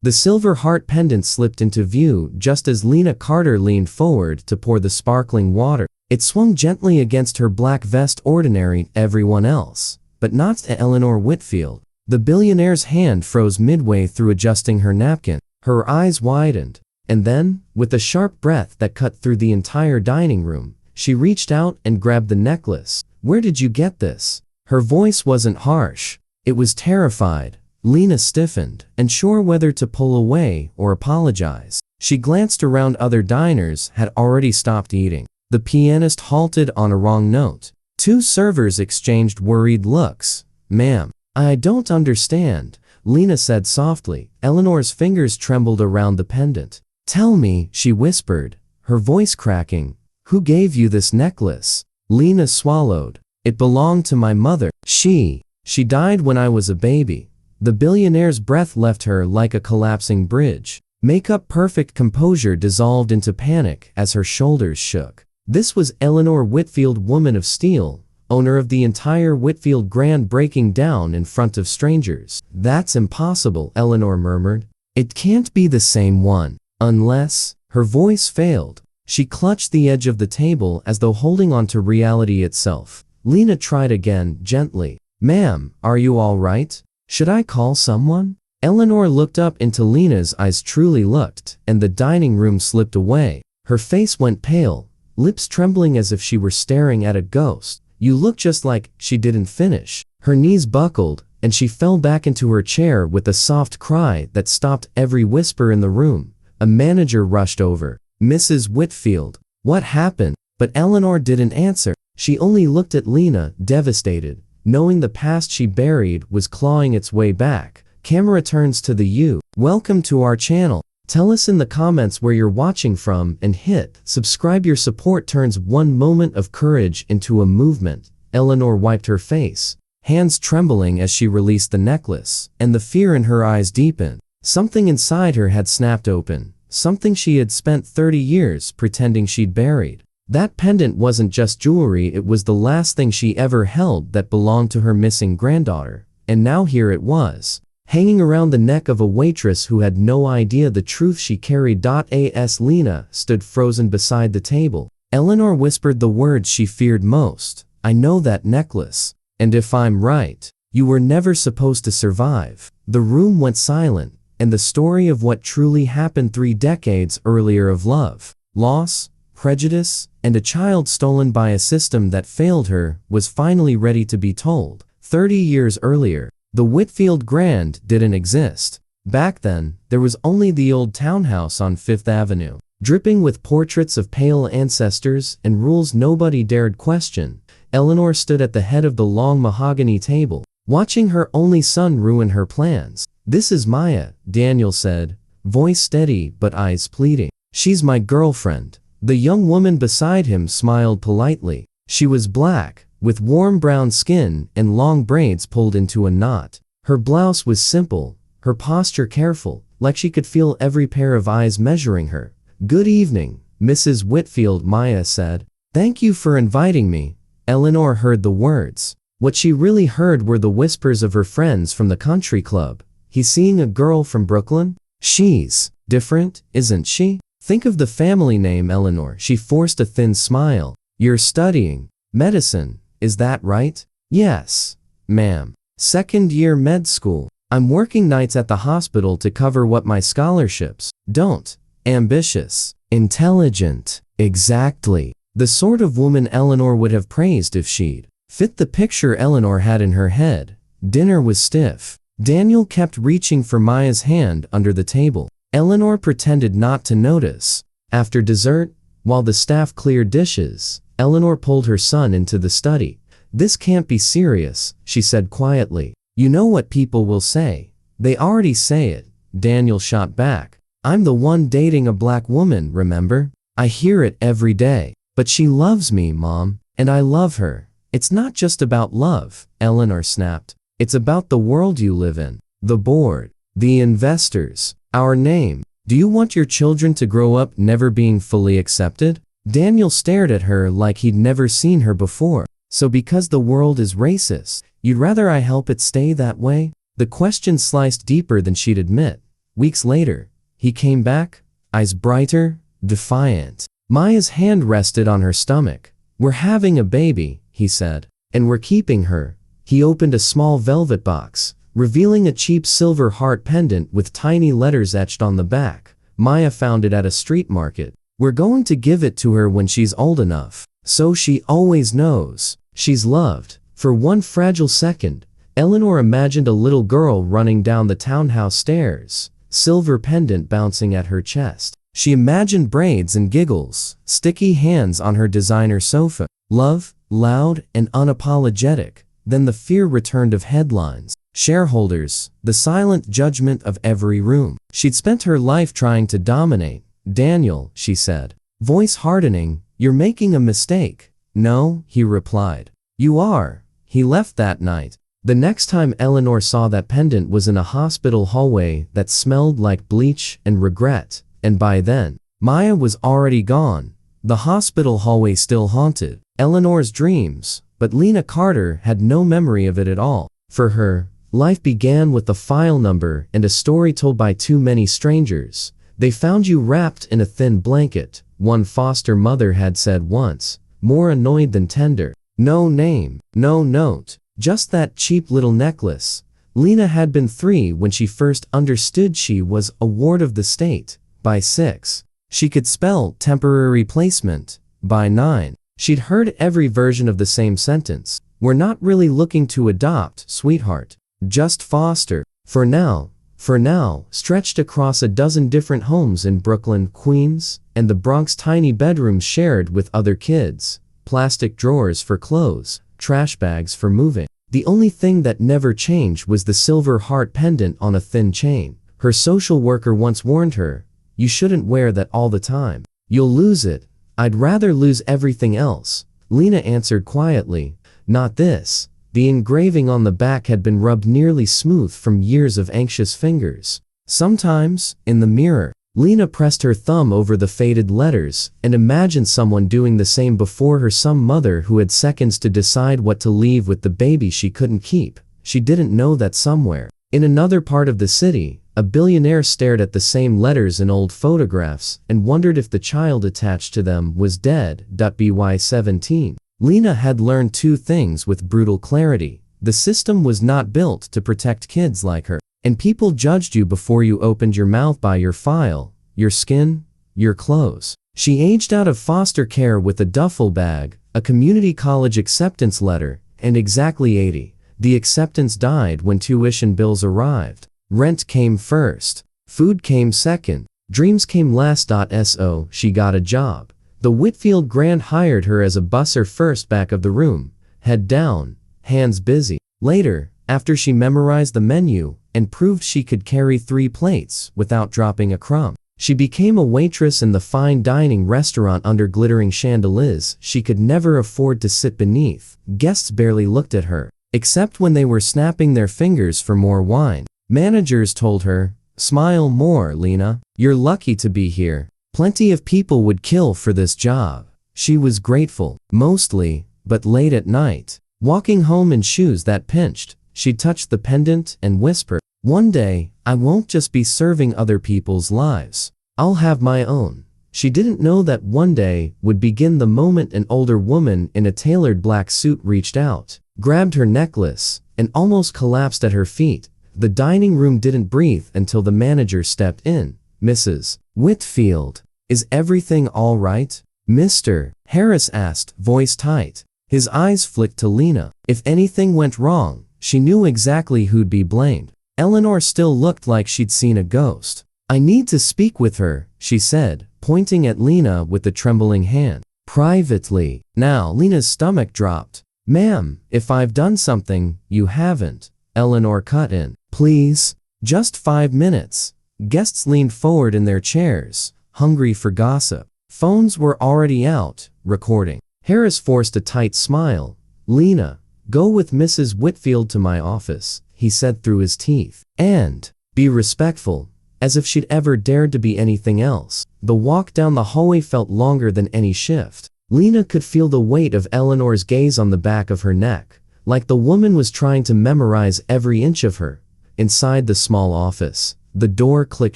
The silver heart pendant slipped into view just as Lena Carter leaned forward to pour the sparkling water. It swung gently against her black vest, ordinary everyone else, but not to Eleanor Whitfield. The billionaire's hand froze midway through adjusting her napkin. Her eyes widened, and then, with a sharp breath that cut through the entire dining room, she reached out and grabbed the necklace. "Where did you get this?" Her voice wasn't harsh. It was terrified. Lena stiffened, unsure whether to pull away or apologize. She glanced around. Other diners had already stopped eating. The pianist halted on a wrong note. Two servers exchanged worried looks. "Ma'am, I don't understand," Lena said softly. Eleanor's fingers trembled around the pendant. "Tell me," she whispered, her voice cracking. "Who gave you this necklace?" Lena swallowed. "It belonged to my mother. She died when I was a baby." The billionaire's breath left her like a collapsing bridge. Makeup perfect composure dissolved into panic as her shoulders shook. This was Eleanor Whitfield, woman of steel, owner of the entire Whitfield Grand, breaking down in front of strangers. "That's impossible," Eleanor murmured. "It can't be the same one. Unless..." Her voice failed. She clutched the edge of the table as though holding on to reality itself. Lena tried again, gently. "Ma'am, are you all right? Should I call someone?" Eleanor looked up into Lena's eyes, truly looked, and the dining room slipped away. Her face went pale, lips trembling as if she were staring at a ghost. "You look just like..." She didn't finish. Her knees buckled, and she fell back into her chair with a soft cry that stopped every whisper in the room. A manager rushed over. "Mrs. Whitfield, what happened?" But Eleanor didn't answer. She only looked at Lena, devastated, knowing the past she buried was clawing its way back. Camera turns to the you. "Welcome to our channel. Tell us in the comments where you're watching from and hit subscribe. Your support turns one moment of courage into a movement." Eleanor wiped her face, hands trembling as she released the necklace, and the fear in her eyes deepened. Something inside her had snapped open, something she had spent 30 years pretending she'd buried. That pendant wasn't just jewelry, it was the last thing she ever held that belonged to her missing granddaughter. And now here it was, hanging around the neck of a waitress who had no idea the truth she carried. As Lena stood frozen beside the table, Eleanor whispered the words she feared most. "I know that necklace. And if I'm right, you were never supposed to survive." The room went silent, and the story of what truly happened 3 decades earlier, of love, loss, prejudice, and a child stolen by a system that failed her, was finally ready to be told. 30 years earlier, the Whitfield Grand didn't exist. Back then, there was only the old townhouse on 5th Avenue, dripping with portraits of pale ancestors and rules nobody dared question. Eleanor stood at the head of the long mahogany table, watching her only son ruin her plans. "This is Maya," Daniel said, voice steady but eyes pleading. "She's my girlfriend." The young woman beside him smiled politely. She was black, with warm brown skin and long braids pulled into a knot. Her blouse was simple, her posture careful, like she could feel every pair of eyes measuring her. "Good evening, Mrs. Whitfield," Maya said. "Thank you for inviting me." Eleanor heard the words. What she really heard were the whispers of her friends from the country club. "He's seeing a girl from Brooklyn? She's different, isn't she? Think of the family name, Eleanor." She forced a thin smile. "You're studying medicine, is that right?" "Yes, ma'am. 2nd year med school. I'm working nights at the hospital to cover what my scholarships don't." "Ambitious, intelligent, exactly the sort of woman Eleanor would have praised if she'd fit the picture Eleanor had in her head." Dinner was stiff. Daniel kept reaching for Maya's hand under the table. Eleanor pretended not to notice. After dessert, while the staff cleared dishes, Eleanor pulled her son into the study. "This can't be serious," she said quietly. "You know what people will say." "They already say it," Daniel shot back. "I'm the one dating a black woman, remember? I hear it every day. But she loves me, Mom, and I love her." "It's not just about love," Eleanor snapped. "It's about the world you live in. The board, the investors, our name. Do you want your children to grow up never being fully accepted?" Daniel stared at her like he'd never seen her before. "So because the world is racist, you'd rather I help it stay that way?" The question sliced deeper than she'd admit. Weeks later, he came back, eyes brighter, defiant. Maya's hand rested on her stomach. "We're having a baby," he said. "And we're keeping her." He opened a small velvet box, revealing a cheap silver heart pendant with tiny letters etched on the back. Maya found it at a street market. "We're going to give it to her when she's old enough, so she always knows she's loved." For one fragile second, Eleanor imagined a little girl running down the townhouse stairs, silver pendant bouncing at her chest. She imagined braids and giggles, sticky hands on her designer sofa. Love, loud and unapologetic. Then the fear returned of headlines. Shareholders, the silent judgment of every room. She'd spent her life trying to dominate. "Daniel," she said, voice hardening, "you're making a mistake." "No," he replied. "You are." He left that night. The next time Eleanor saw that pendant was in a hospital hallway that smelled like bleach and regret, and by then, Maya was already gone. The hospital hallway still haunted Eleanor's dreams, but Lena Carter had no memory of it at all. For her, life began with a file number and a story told by too many strangers. "They found you wrapped in a thin blanket," one foster mother had said once, more annoyed than tender. No name, no note, just that cheap little necklace. Lena had been 3 when she first understood she was a ward of the state. By 6, she could spell temporary placement. By 9, she'd heard every version of the same sentence. "We're not really looking to adopt, sweetheart. Just foster." For now, stretched across a dozen different homes in Brooklyn, Queens, and the Bronx, tiny bedrooms shared with other kids, plastic drawers for clothes, trash bags for moving. The only thing that never changed was the silver heart pendant on a thin chain. Her social worker once warned her, "You shouldn't wear that all the time. You'll lose it." "I'd rather lose everything else," Lena answered quietly. "Not this." The engraving on the back had been rubbed nearly smooth from years of anxious fingers. Sometimes, in the mirror, Lena pressed her thumb over the faded letters and imagined someone doing the same before her, some mother who had seconds to decide what to leave with the baby she couldn't keep. She didn't know that somewhere, in another part of the city, a billionaire stared at the same letters in old photographs and wondered if the child attached to them was dead. By 17, Lena had learned 2 things with brutal clarity. The system was not built to protect kids like her. And people judged you before you opened your mouth by your file, your skin, your clothes. She aged out of foster care with a duffel bag, a community college acceptance letter, and exactly 80. The acceptance died when tuition bills arrived. Rent came first. Food came second. Dreams came last. So she got a job. The Whitfield Grand hired her as a busser first, back of the room, head down, hands busy. Later, after she memorized the menu and proved she could carry 3 plates without dropping a crumb, she became a waitress in the fine dining restaurant under glittering chandeliers she could never afford to sit beneath. Guests barely looked at her, except when they were snapping their fingers for more wine. Managers told her, "Smile more, Lena. You're lucky to be here. Plenty of people would kill for this job." She was grateful, mostly, but late at night, walking home in shoes that pinched, she touched the pendant and whispered, "One day, I won't just be serving other people's lives. I'll have my own." She didn't know that one day would begin the moment an older woman in a tailored black suit reached out, grabbed her necklace, and almost collapsed at her feet. The dining room didn't breathe until the manager stepped in. "Mrs. Whitfield, is everything all right?" "Mr. Harris asked, voice tight. His eyes flicked to Lena. If anything went wrong, she knew exactly who'd be blamed. Eleanor still looked like she'd seen a ghost. "I need to speak with her," she said, pointing at Lena with a trembling hand. "Privately." Now Lena's stomach dropped. "Ma'am, if I've done something, you haven't," Eleanor cut in. "Please, just 5 minutes." Guests leaned forward in their chairs, hungry for gossip. Phones were already out, recording. Harris forced a tight smile. "Lena, go with Mrs. Whitfield to my office," he said through his teeth. "And be respectful," as if she'd ever dared to be anything else. The walk down the hallway felt longer than any shift. Lena could feel the weight of Eleanor's gaze on the back of her neck, like the woman was trying to memorize every inch of her. Inside the small office, The door clicked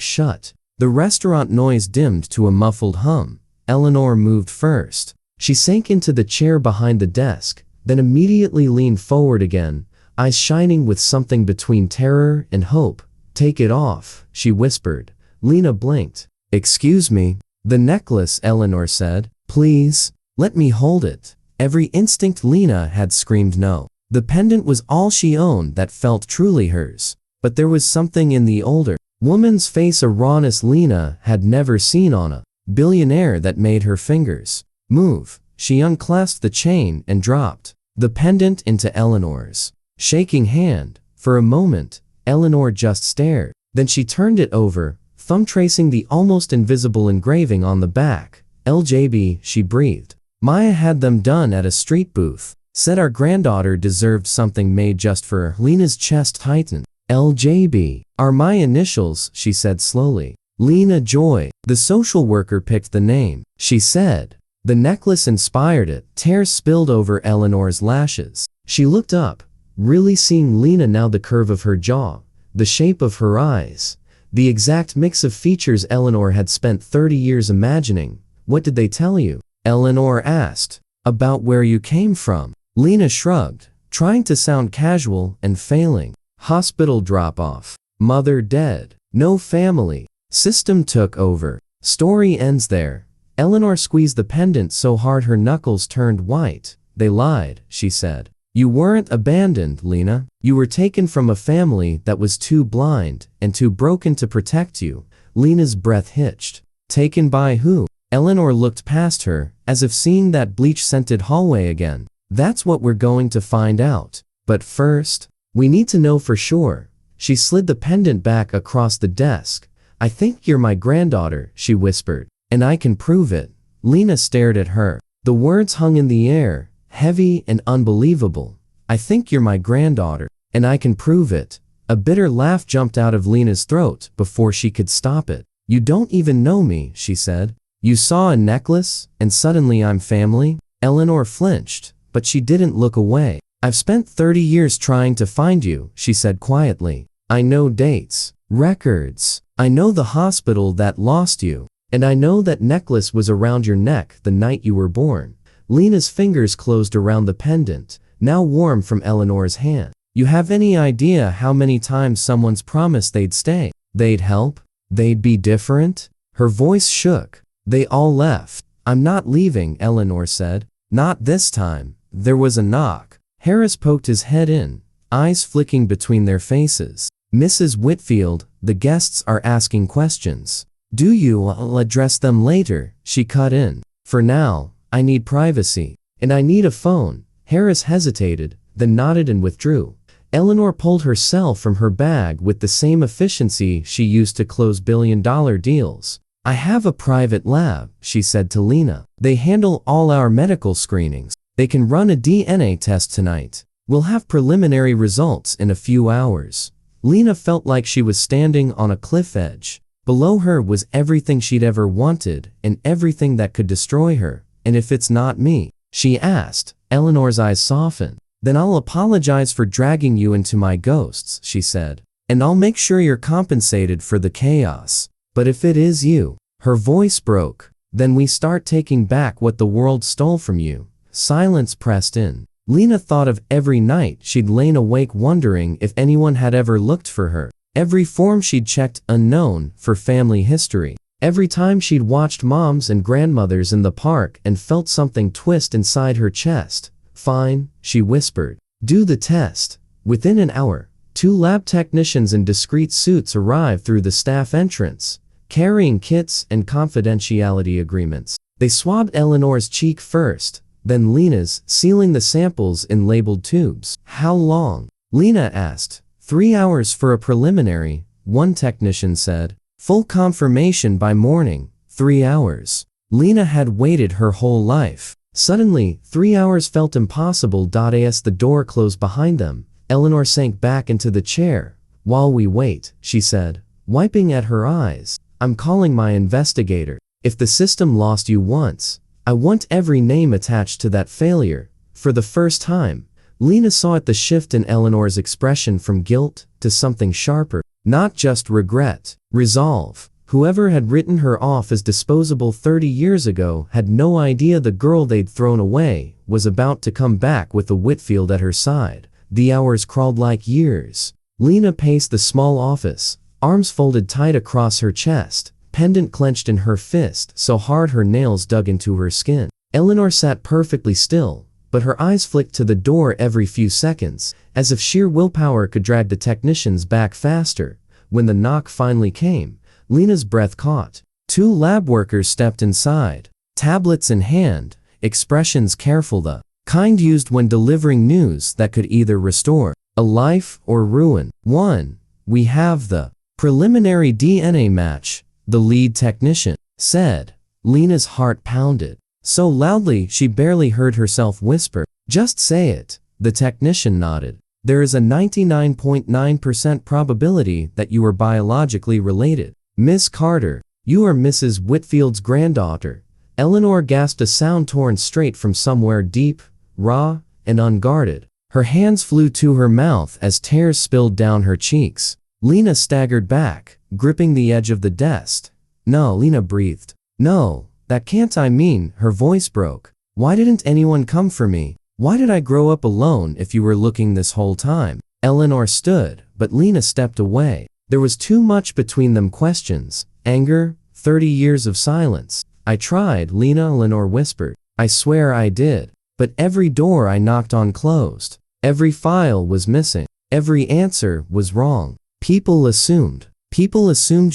shut. The restaurant noise dimmed to a muffled hum. Eleanor moved first. She sank into the chair behind the desk, then immediately leaned forward again, eyes shining with something between terror and hope. "Take it off," she whispered. Lena blinked. "Excuse me." "The necklace," Eleanor said. "Please, let me hold it." Every instinct Lena had screamed no. The pendant was all she owned that felt truly hers. But there was something in the older woman's face, a rawness Lena had never seen on a billionaire, that made her fingers move. She unclasped the chain and dropped the pendant into Eleanor's shaking hand. For a moment, Eleanor just stared. Then she turned it over, thumb tracing the almost invisible engraving on the back. "LJB," she breathed. "Maya had them done at a street booth. Said our granddaughter deserved something made just for her." Lena's chest tightened. "LJB are my initials," she said slowly. "Lena Joy." The social worker picked the name. She said. The necklace inspired it. Tears spilled over Eleanor's lashes. She looked up, really seeing Lena now, the curve of her jaw, the shape of her eyes, the exact mix of features Eleanor had spent 30 years imagining. "What did they tell you?" Eleanor asked. "About where you came from." Lena shrugged, trying to sound casual and failing. "Hospital drop-off. Mother dead. No family. System took over. Story ends there." Eleanor squeezed the pendant so hard her knuckles turned white. "They lied," she said. "You weren't abandoned, Lena. You were taken from a family that was too blind and too broken to protect you." Lena's breath hitched. "Taken by who?" Eleanor looked past her, as if seeing that bleach-scented hallway again. "That's what we're going to find out. But first, we need to know for sure." She slid the pendant back across the desk. "I think you're my granddaughter," she whispered. "And I can prove it." Lena stared at her. The words hung in the air, heavy and unbelievable. "I think you're my granddaughter, and I can prove it." A bitter laugh jumped out of Lena's throat before she could stop it. "You don't even know me," she said. "You saw a necklace, and suddenly I'm family?" Eleanor flinched, but she didn't look away. "I've spent 30 years trying to find you," she said quietly. "I know dates, records. I know the hospital that lost you. And I know that necklace was around your neck the night you were born." Lena's fingers closed around the pendant, now warm from Eleanor's hand. "You have any idea how many times someone's promised they'd stay, they'd help, they'd be different?" Her voice shook. "They all left." "I'm not leaving," Eleanor said. "Not this time." There was a knock. Harris poked his head in, eyes flicking between their faces. "Mrs. Whitfield, the guests are asking questions." "Do you? I'll address them later," she cut in. "For now, I need privacy. And I need a phone." Harris hesitated, then nodded and withdrew. Eleanor pulled her cell from her bag with the same efficiency she used to close billion-dollar deals. "I have a private lab," she said to Lena. "They handle all our medical screenings. They can run a DNA test tonight. We'll have preliminary results in a few hours." Lena felt like she was standing on a cliff edge. Below her was everything she'd ever wanted and everything that could destroy her. "And if it's not me?" she asked. Eleanor's eyes softened. "Then I'll apologize for dragging you into my ghosts," she said. "And I'll make sure you're compensated for the chaos. But if it is you," her voice broke, "then we start taking back what the world stole from you." Silence pressed in. Lena thought of every night she'd lain awake wondering if anyone had ever looked for her. Every form she'd checked unknown for family history. Every time she'd watched moms and grandmothers in the park and felt something twist inside her chest. "Fine," she whispered. "Do the test." Within an hour, 2 lab technicians in discreet suits arrived through the staff entrance, carrying kits and confidentiality agreements. They swabbed Eleanor's cheek first, then Lena's, sealing the samples in labeled tubes. "How long?" Lena asked. 3 hours for a preliminary, one technician said. "Full confirmation by morning." 3 hours. Lena had waited her whole life. Suddenly, 3 hours felt impossible. As the door closed behind them, Eleanor sank back into the chair. "While we wait," she said, wiping at her eyes, "I'm calling my investigator. If the system lost you once, I want every name attached to that failure." For the first time, Lena saw the shift in Eleanor's expression from guilt to something sharper. Not just regret. Resolve. Whoever had written her off as disposable 30 years ago had no idea the girl they'd thrown away was about to come back with the Whitfield at her side. The hours crawled like years. Lena paced the small office, arms folded tight across her chest, pendant clenched in her fist so hard her nails dug into her skin. Eleanor sat perfectly still, but her eyes flicked to the door every few seconds, as if sheer willpower could drag the technicians back faster. When the knock finally came, Lena's breath caught. 2 lab workers stepped inside, tablets in hand, expressions careful, the kind used when delivering news that could either restore a life or ruin. 1. We have the preliminary DNA match, the lead technician said. Lena's heart pounded so loudly she barely heard herself whisper, "Just say it." The technician nodded. "There is a 99.9% probability that you are biologically related. Miss Carter, you are Mrs. Whitfield's granddaughter." Eleanor gasped, a sound torn straight from somewhere deep, raw, and unguarded. Her hands flew to her mouth as tears spilled down her cheeks. Lena staggered back, gripping the edge of the desk. "No," Lena breathed. "No, that can't, I mean," her voice broke. "Why didn't anyone come for me? Why did I grow up alone if you were looking this whole time?" Eleanor stood, but Lena stepped away. There was too much between them. Questions, anger, 30 years of silence. "I tried," Eleanor whispered. "I swear I did. But every door I knocked on closed. Every file was missing. Every answer was wrong. People assumed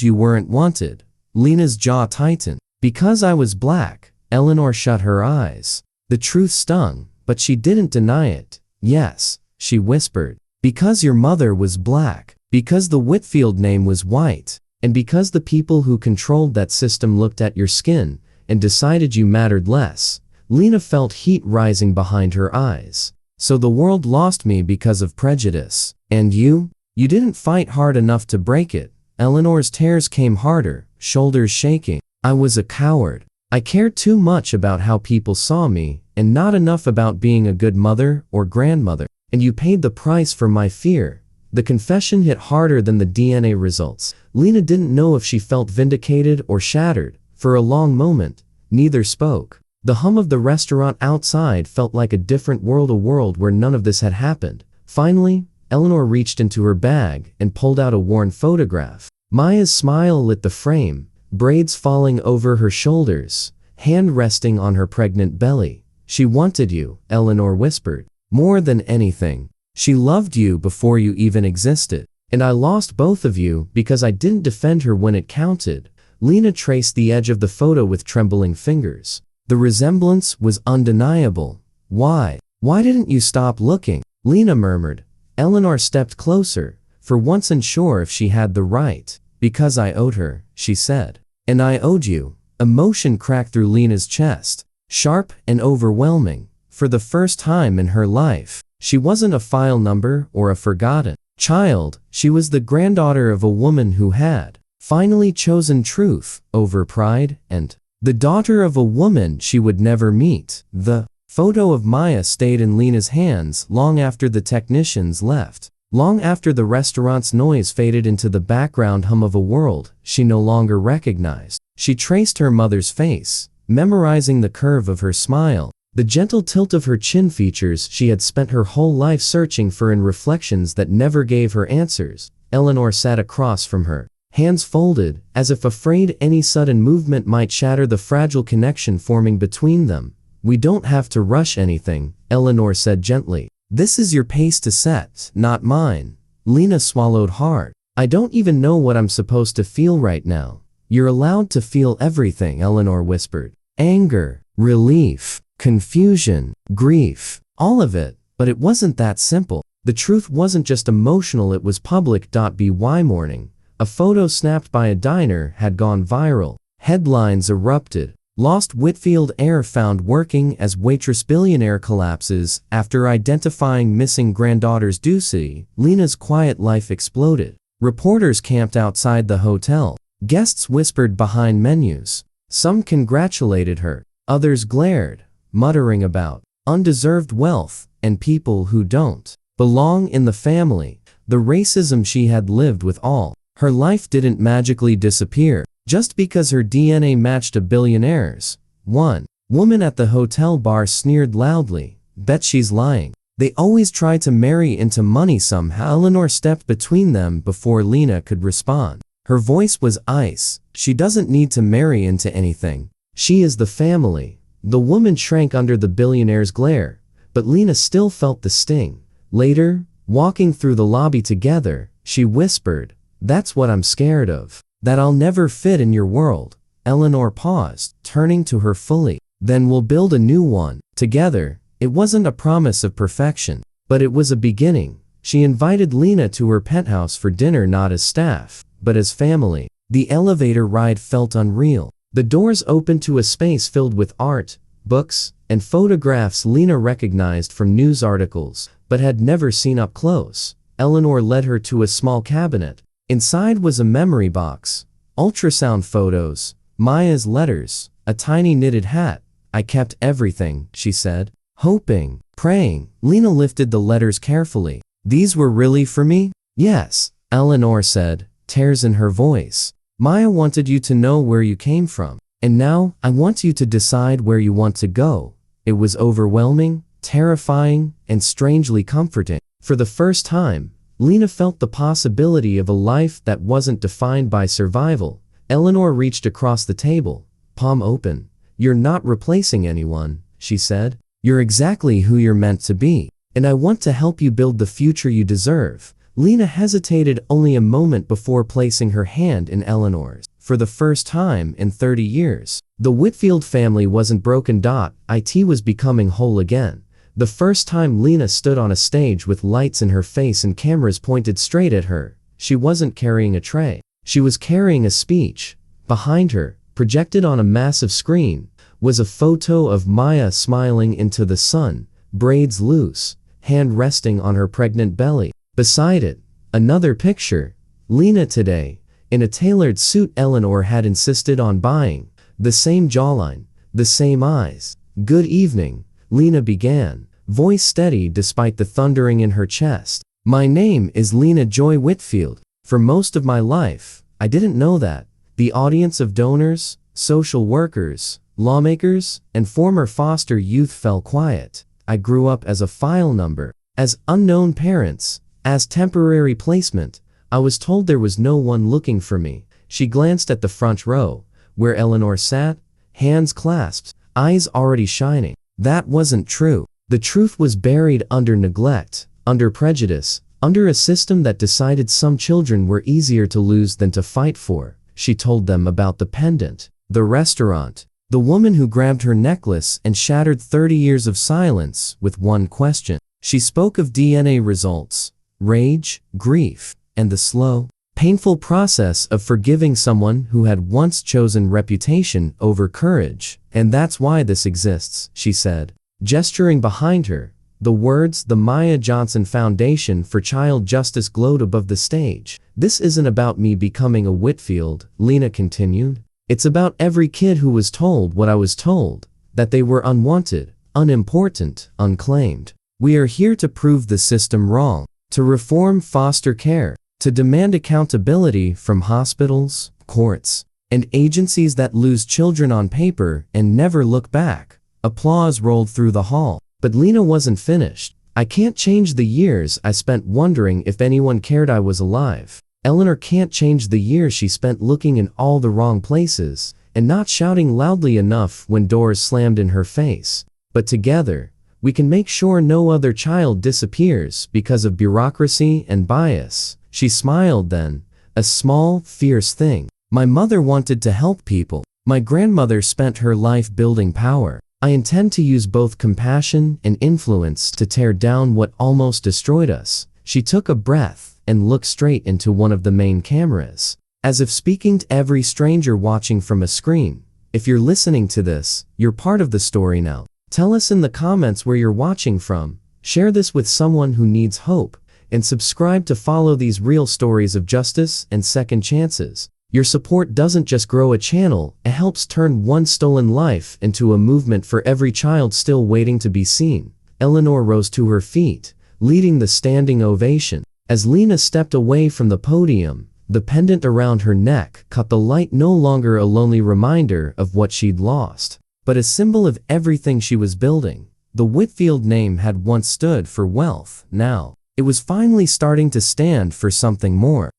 you weren't wanted." Lena's jaw tightened. "Because I was black." Eleanor shut her eyes. The truth stung, but she didn't deny it. "Yes," she whispered. "Because your mother was black. Because the Whitfield name was white. And because the people who controlled that system looked at your skin and decided you mattered less." Lena felt heat rising behind her eyes. "So the world lost me because of prejudice. And you? You didn't fight hard enough to break it." Eleanor's tears came harder, shoulders shaking. "I was a coward. I cared too much about how people saw me, and not enough about being a good mother or grandmother. And you paid the price for my fear." The confession hit harder than the DNA results. Lena didn't know if she felt vindicated or shattered. For a long moment, neither spoke. The hum of the restaurant outside felt like a different world, a world where none of this had happened. Finally, Eleanor reached into her bag and pulled out a worn photograph. Maya's smile lit the frame, braids falling over her shoulders, hand resting on her pregnant belly. "She wanted you," Eleanor whispered. "More than anything. She loved you before you even existed. And I lost both of you because I didn't defend her when it counted." Lena traced the edge of the photo with trembling fingers. The resemblance was undeniable. Why didn't you stop looking?" Lena murmured. Eleanor stepped closer, for once unsure if she had the right. "Because I owed her," she said. "And I owed you." Emotion cracked through Lena's chest, sharp and overwhelming. For the first time in her life, she wasn't a file number or a forgotten child. She was the granddaughter of a woman who had finally chosen truth over pride, and the daughter of a woman she would never meet. The photo of Maya stayed in Lena's hands long after the technicians left, long after the restaurant's noise faded into the background hum of a world she no longer recognized. She traced her mother's face, memorizing the curve of her smile, the gentle tilt of her chin, features she had spent her whole life searching for in reflections that never gave her answers. Eleanor sat across from her, hands folded, as if afraid any sudden movement might shatter the fragile connection forming between them. "We don't have to rush anything," Eleanor said gently. "This is your pace to set, not mine." Lena swallowed hard. "I don't even know what I'm supposed to feel right now." "You're allowed to feel everything," Eleanor whispered. "Anger, relief, confusion, grief, all of it." But it wasn't that simple. The truth wasn't just emotional, it was public. By morning, a photo snapped by a diner had gone viral. Headlines erupted. "Lost Whitfield heir found working as waitress, billionaire collapses after identifying missing granddaughter's Ducey." Lena's quiet life exploded. Reporters camped outside the hotel. Guests whispered behind menus. Some congratulated her. Others glared, muttering about undeserved wealth and people who don't belong in the family. the racism she had lived with all her life didn't magically disappear just because her DNA matched a billionaire's. One woman at the hotel bar sneered loudly, "Bet she's lying. They always try to marry into money somehow." Eleanor stepped between them before Lena could respond. Her voice was ice. "She doesn't need to marry into anything. She is the family." The woman shrank under the billionaire's glare, but Lena still felt the sting. Later, walking through the lobby together, she whispered, "That's what I'm scared of. That I'll never fit in your world." Eleanor paused, turning to her fully. "Then we'll build a new one, together." It wasn't a promise of perfection, but it was a beginning. She invited Lena to her penthouse for dinner, not as staff, but as family. The elevator ride felt unreal. The doors opened to a space filled with art, books, and photographs Lena recognized from news articles, but had never seen up close. Eleanor led her to a small cabinet. Inside was a memory box, ultrasound photos, Maya's letters, a tiny knitted hat. "I kept everything," she said. Hoping, praying. Lena lifted the letters carefully. "These were really for me?" "Yes," Eleanor said, tears in her voice. "Maya wanted you to know where you came from. And now, I want you to decide where you want to go." It was overwhelming, terrifying, and strangely comforting. For the first time, Lena felt the possibility of a life that wasn't defined by survival. Eleanor reached across the table, palm open. "You're not replacing anyone," she said. "You're exactly who you're meant to be. And I want to help you build the future you deserve." Lena hesitated only a moment before placing her hand in Eleanor's. For the first time in 30 years, the Whitfield family wasn't broken. It was becoming whole again. The first time Lena stood on a stage with lights in her face and cameras pointed straight at her, she wasn't carrying a tray. She was carrying a speech. Behind her, projected on a massive screen, was a photo of Maya smiling into the sun, braids loose, hand resting on her pregnant belly. Beside it, another picture, Lena today, in a tailored suit Eleanor had insisted on buying. The same jawline, the same eyes. "Good evening," Lena began, voice steady despite the thundering in her chest. "My name is Lena Joy Whitfield. For most of my life, I didn't know that." The audience of donors, social workers, lawmakers, and former foster youth fell quiet. "I grew up as a file number, as unknown parents, as temporary placement. I was told there was no one looking for me." She glanced at the front row, where Eleanor sat, hands clasped, eyes already shining. That wasn't true. The truth was buried under neglect, under prejudice, under a system that decided some children were easier to lose than to fight for. She told them about the pendant, the restaurant, the woman who grabbed her necklace and shattered 30 years of silence with one question. She spoke of DNA results, rage, grief, and the slow, painful process of forgiving someone who had once chosen reputation over courage. "And that's why this exists," she said, gesturing behind her. The words, "The Maya Johnson Foundation for Child Justice," glowed above the stage. "This isn't about me becoming a Whitfield," Lena continued. "It's about every kid who was told what I was told, that they were unwanted, unimportant, unclaimed. We are here to prove the system wrong, to reform foster care, to demand accountability from hospitals, courts, and agencies that lose children on paper and never look back." Applause rolled through the hall. But Lena wasn't finished. "I can't change the years I spent wondering if anyone cared I was alive. Eleanor can't change the years she spent looking in all the wrong places and not shouting loudly enough when doors slammed in her face. But together, we can make sure no other child disappears because of bureaucracy and bias." She smiled then, a small, fierce thing. "My mother wanted to help people. My grandmother spent her life building power. I intend to use both compassion and influence to tear down what almost destroyed us." She took a breath and looked straight into one of the main cameras, as if speaking to every stranger watching from a screen. If you're listening to this, you're part of the story now. Tell us in the comments where you're watching from, share this with someone who needs hope, and subscribe to follow these real stories of justice and second chances. Your support doesn't just grow a channel, it helps turn one stolen life into a movement for every child still waiting to be seen. Eleanor rose to her feet, leading the standing ovation. As Lena stepped away from the podium, the pendant around her neck caught the light, no longer a lonely reminder of what she'd lost, but a symbol of everything she was building. The Whitfield name had once stood for wealth. Now, it was finally starting to stand for something more.